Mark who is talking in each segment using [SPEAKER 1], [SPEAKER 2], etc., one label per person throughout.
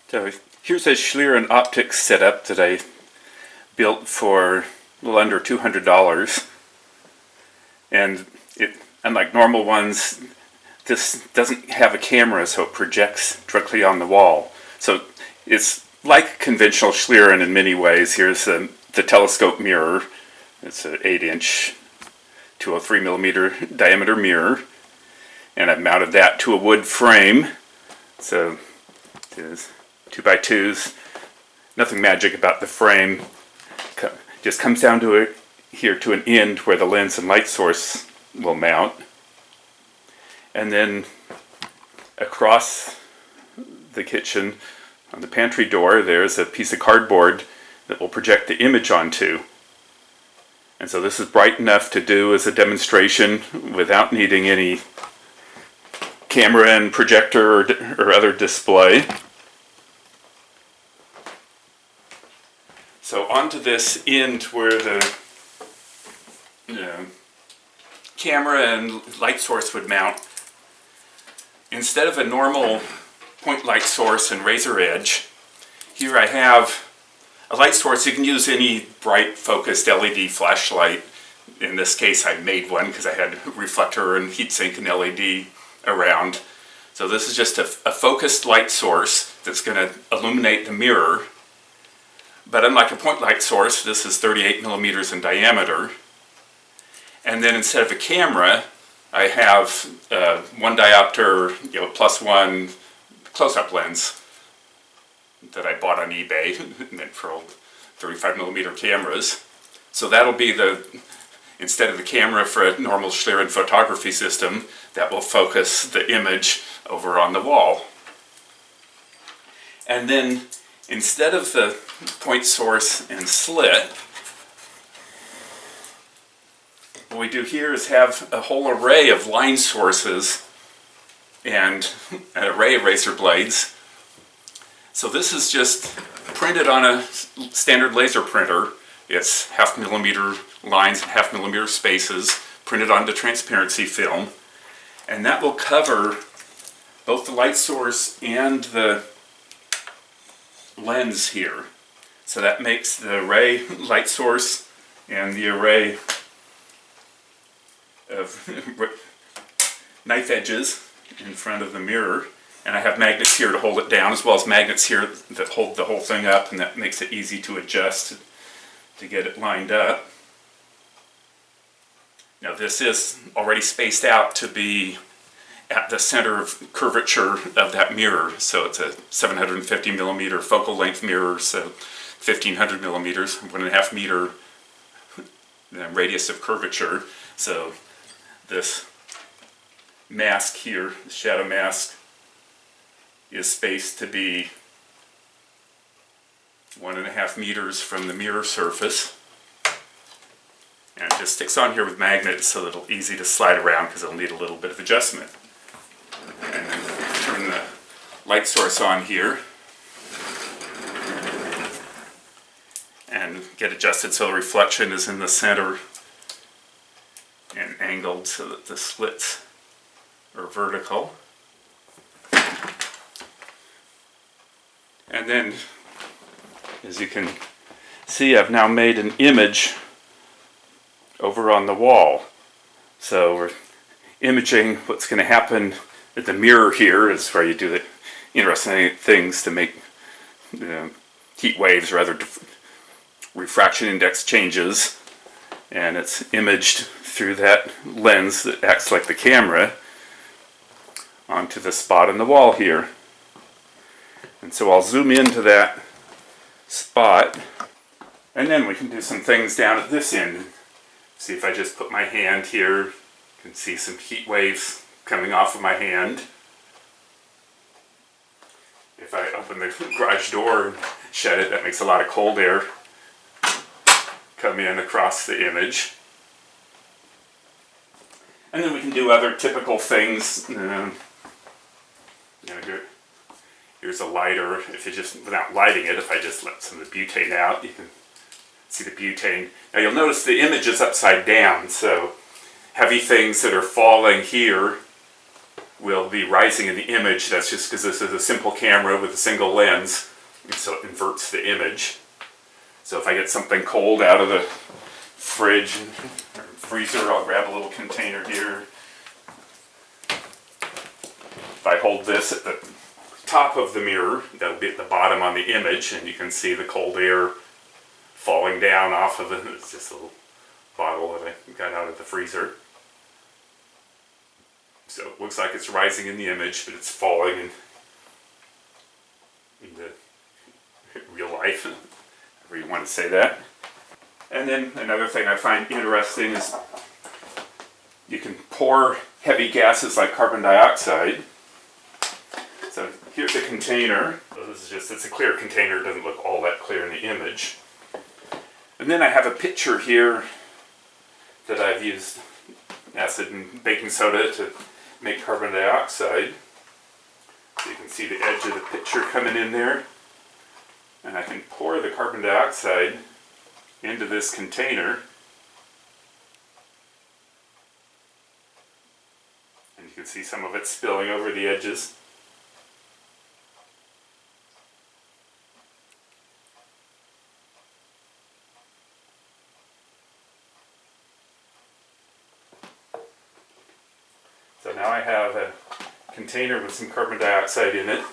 [SPEAKER 1] So here's a Schlieren optics setup that I built for a little under $200, and unlike normal ones, this doesn't have a camera, so it projects directly on the wall. So it's like conventional Schlieren in many ways. Here's the telescope mirror. It's an 8-inch, 203 millimeter diameter mirror, and I've mounted that to a wood frame. So there's 2x2s. Nothing magic about the frame. Just comes down to here to an end where the lens and light source will mount. And then across the kitchen, on the pantry door, there's a piece of cardboard that will project the image onto. And so this is bright enough to do as a demonstration without needing any camera and projector or other display. So onto this end where the camera and light source would mount, instead of a normal point light source and razor edge, here I have a light source. You can use any bright focused LED flashlight. In this case I made one because I had a reflector and heatsink and LED around. So this is just a focused light source that's going to illuminate the mirror. But unlike a point light source, this is 38 millimeters in diameter. And then instead of a camera, I have one diopter, +1 close-up lens that I bought on eBay, meant for old 35 millimeter cameras. So that'll be instead of the camera for a normal Schlieren photography system, that will focus the image over on the wall. And then instead of the point source and slit, what we do here is have a whole array of line sources and an array of razor blades. So this is just printed on a standard laser printer. It's 0.5 millimeter lines and 0.5 millimeter spaces printed onto transparency film, and that will cover both the light source and the lens here. So that makes the array light source and the array of knife edges in front of the mirror. And I have magnets here to hold it down, as well as magnets here that hold the whole thing up, and that makes it easy to adjust to get it lined up. Now this is already spaced out to be at the center of curvature of that mirror. So it's a 750 millimeter focal length mirror, so 1500 millimeters, 1.5 meter radius of curvature. So this mask here, the shadow mask, is spaced to be 1.5 meters from the mirror surface. And it just sticks on here with magnets so that it'll be easy to slide around because it'll need a little bit of adjustment. And then turn the light source on here and get adjusted so the reflection is in the center and angled so that the slits are vertical. And then, as you can see, I've now made an image over on the wall. So we're imaging what's going to happen at the mirror here. Is where you do the interesting things to make heat waves or other refraction index changes. And it's imaged through that lens that acts like the camera onto the spot on the wall here. And so I'll zoom into that spot, and then we can do some things down at this end. See, if I just put my hand here, you can see some heat waves coming off of my hand. If I open the garage door and shut it, that makes a lot of cold air come in across the image. And then we can do other typical things. Here's a lighter. If you just, without lighting it, if I just let some of the butane out, you can see the butane. Now you'll notice the image is upside down, so heavy things that are falling here will be rising in the image. That's just because this is a simple camera with a single lens, and so it inverts the image. So if I get something cold out of the fridge or freezer, I'll grab a little container here. If I hold this at the top of the mirror, that'll be at the bottom on the image, and you can see the cold air falling down off of it. It's just a little bottle that I got out of the freezer. So it looks like it's rising in the image, but it's falling in the real life, however you want to say that. And then another thing I find interesting is you can pour heavy gases like carbon dioxide. So here's a container. So this is just, it's a clear container, it doesn't look all that clear in the image. And then I have a pitcher here that I've used acid and baking soda to make carbon dioxide. So you can see the edge of the pitcher coming in there. And I can pour the carbon dioxide into this container. And you can see some of it spilling over the edges. So now I have a container with some carbon dioxide in it.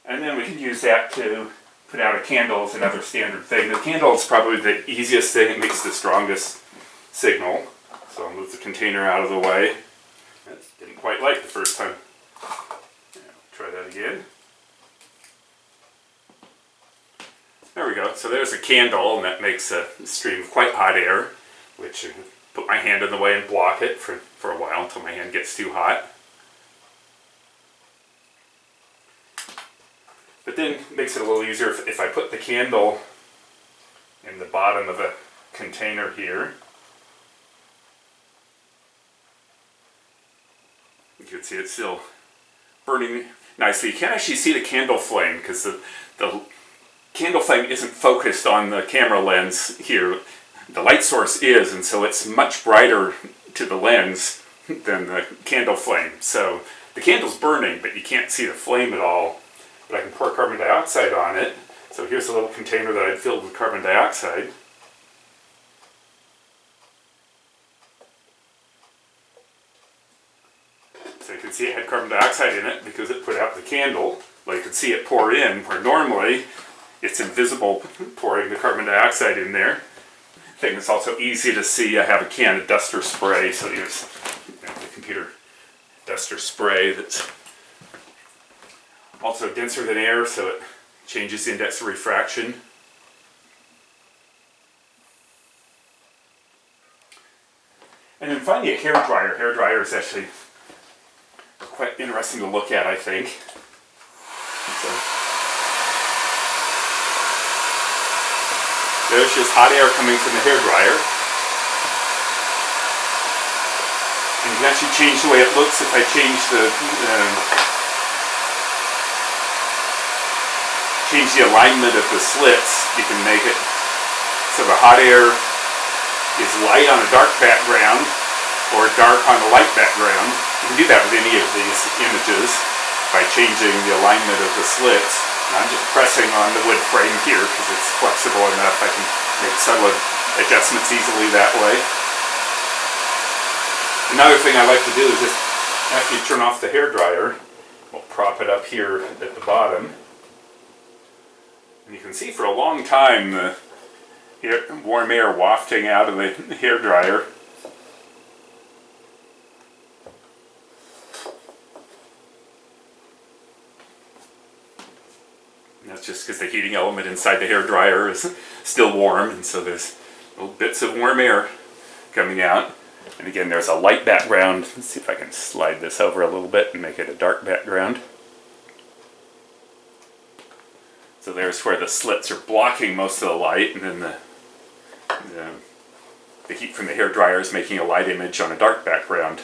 [SPEAKER 1] And then we can use that to put out a candle as another standard thing. The candle is probably the easiest thing. It makes the strongest signal. So I'll move the container out of the way. That didn't quite like the first time. Try that again. There we go. So there's a candle, and that makes a stream of quite hot air, which I put my hand in the way and block it for a while until my hand gets too hot. But then it makes it a little easier if I put the candle in the bottom of a container here. You can see it's still burning nicely. You can't actually see the candle flame because the candle flame isn't focused on the camera lens here. The light source is, and so it's much brighter to the lens than the candle flame. So the candle's burning, but you can't see the flame at all. But I can pour carbon dioxide on it. So here's a little container that I'd filled with carbon dioxide. So you can see it had carbon dioxide in it because it put out the candle. Well, you can see it pour in, where normally it's invisible pouring the carbon dioxide in there. I think it's also easy to see. I have a can of duster spray, so here's the computer duster spray that's also denser than air, so it changes the index of refraction. And then finally a hairdryer. Hairdryer is actually quite interesting to look at, I think. So, there's just hot air coming from the hairdryer. And you can actually change the way it looks if I change the alignment of the slits. You can make it so the hot air is light on a dark background or dark on a light background. You can do that with any of these images by changing the alignment of the slits. And I'm just pressing on the wood frame here because it's flexible enough. I can make subtle adjustments easily that way. Another thing I like to do is just after you turn off the hairdryer, we'll prop it up here at the bottom. And you can see for a long time the warm air wafting out of the hairdryer. And that's just because the heating element inside the hairdryer is still warm, and so there's little bits of warm air coming out. And again, there's a light background. Let's see if I can slide this over a little bit and make it a dark background. So there's where the slits are blocking most of the light, and then the heat from the hairdryer is making a light image on a dark background.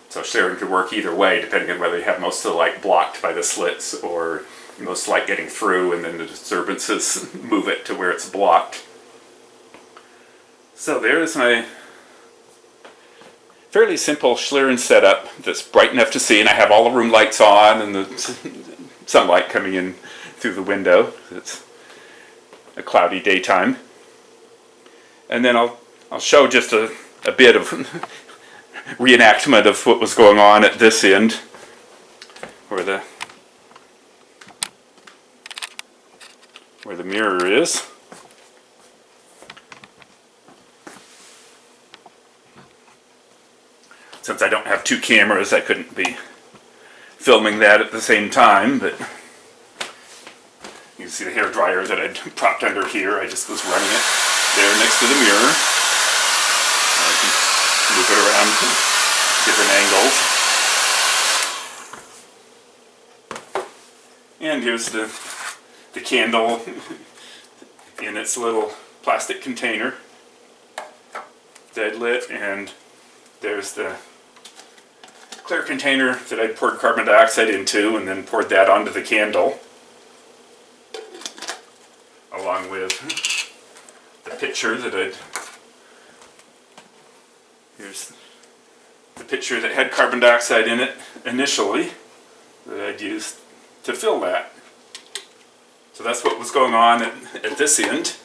[SPEAKER 1] So Schlieren could work either way, depending on whether you have most of the light blocked by the slits or most light getting through, and then the disturbances move it to where it's blocked. So there's my fairly simple Schlieren setup that's bright enough to see, and I have all the room lights on and the sunlight coming in through the window. It's a cloudy daytime. And then I'll show just a bit of reenactment of what was going on at this end, where the mirror is. Since I don't have two cameras, I couldn't be filming that at the same time, but you can see the hair dryer that I'd propped under here. I just was running it there next to the mirror. I can move it around different angles. And here's the candle in its little plastic container that I'd lit, and there's the clear container that I'd poured carbon dioxide into and then poured that onto the candle, along with the pitcher that here's the pitcher that had carbon dioxide in it initially that I'd used to fill that. So that's what was going on at this end,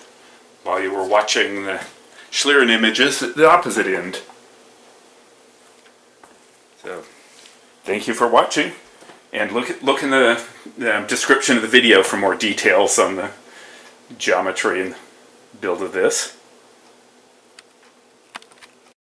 [SPEAKER 1] while you were watching the Schlieren images at the opposite end. So, thank you for watching, and look in the description of the video for more details on the geometry and build of this.